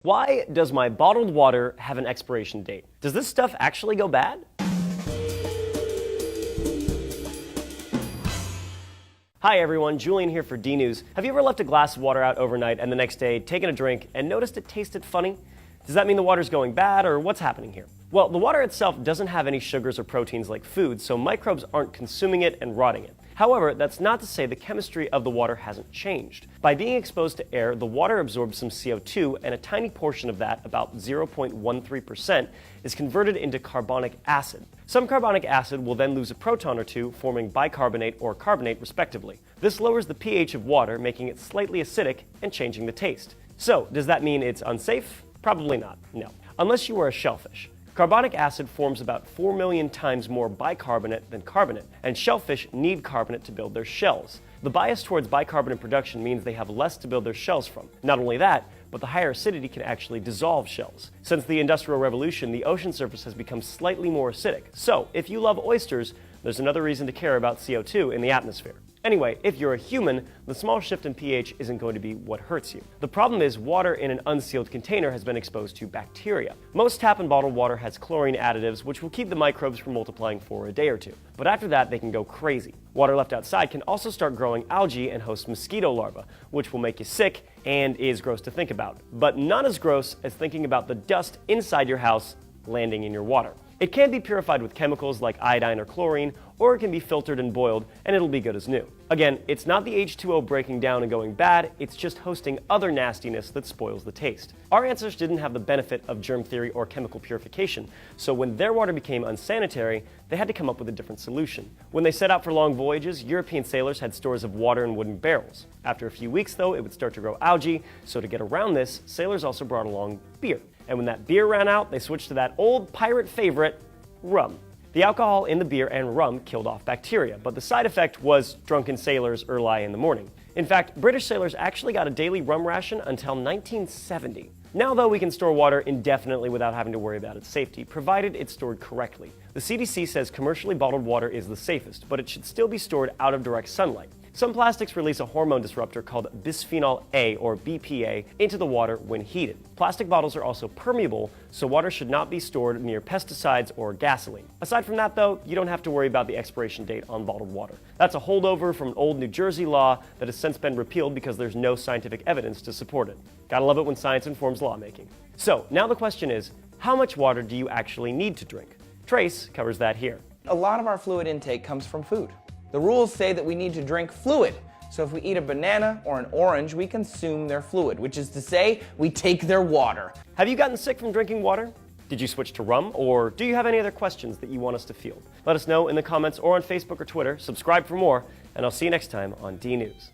Why does my bottled water have an expiration date? Does this stuff actually go bad? Hi everyone, Julian here for D-News. Have you ever left a glass of water out overnight and the next day taken a drink and noticed it tasted funny? Does that mean the water's going bad, or what's happening here? Well, the water itself doesn't have any sugars or proteins like food, so microbes aren't consuming it and rotting it. However, that's not to say the chemistry of the water hasn't changed. By being exposed to air, the water absorbs some CO2, and a tiny portion of that, about 0.13%, is converted into carbonic acid. Some carbonic acid will then lose a proton or two, forming bicarbonate or carbonate respectively. This lowers the pH of water, making it slightly acidic and changing the taste. So, does that mean it's unsafe? Probably not, no. Unless you are a shellfish. Carbonic acid forms about 4 million times more bicarbonate than carbonate, and shellfish need carbonate to build their shells. The bias towards bicarbonate production means they have less to build their shells from. Not only that, but the higher acidity can actually dissolve shells. Since the Industrial Revolution, the ocean surface has become slightly more acidic. So, if you love oysters, there's another reason to care about CO2 in the atmosphere. Anyway, if you're a human, the small shift in pH isn't going to be what hurts you. The problem is water in an unsealed container has been exposed to bacteria. Most tap and bottled water has chlorine additives, which will keep the microbes from multiplying for a day or two. But after that, they can go crazy. Water left outside can also start growing algae and host mosquito larvae, which will make you sick and is gross to think about. But not as gross as thinking about the dust inside your house landing in your water. It can be purified with chemicals like iodine or chlorine, or it can be filtered and boiled, and it'll be good as new. Again, it's not the H2O breaking down and going bad, it's just hosting other nastiness that spoils the taste. Our ancestors didn't have the benefit of germ theory or chemical purification, so when their water became unsanitary, they had to come up with a different solution. When they set out for long voyages, European sailors had stores of water in wooden barrels. After a few weeks, though, it would start to grow algae, so to get around this, sailors also brought along beer. And when that beer ran out, they switched to that old pirate favorite, rum. The alcohol in the beer and rum killed off bacteria, but the side effect was drunken sailors early in the morning. In fact, British sailors actually got a daily rum ration until 1970. Now, though, we can store water indefinitely without having to worry about its safety, provided it's stored correctly. The CDC says commercially bottled water is the safest, but it should still be stored out of direct sunlight. Some plastics release a hormone disruptor called bisphenol A, or BPA, into the water when heated. Plastic bottles are also permeable, so water should not be stored near pesticides or gasoline. Aside from that, though, you don't have to worry about the expiration date on bottled water. That's a holdover from an old New Jersey law that has since been repealed because there's no scientific evidence to support it. Gotta love it when science informs lawmaking. So, now the question is, how much water do you actually need to drink? Trace covers that here. A lot of our fluid intake comes from food. The rules say that we need to drink fluid. So if we eat a banana or an orange, we consume their fluid, which is to say, we take their water. Have you gotten sick from drinking water? Did you switch to rum, or do you have any other questions that you want us to field? Let us know in the comments or on Facebook or Twitter. Subscribe for more, and I'll see you next time on D-News.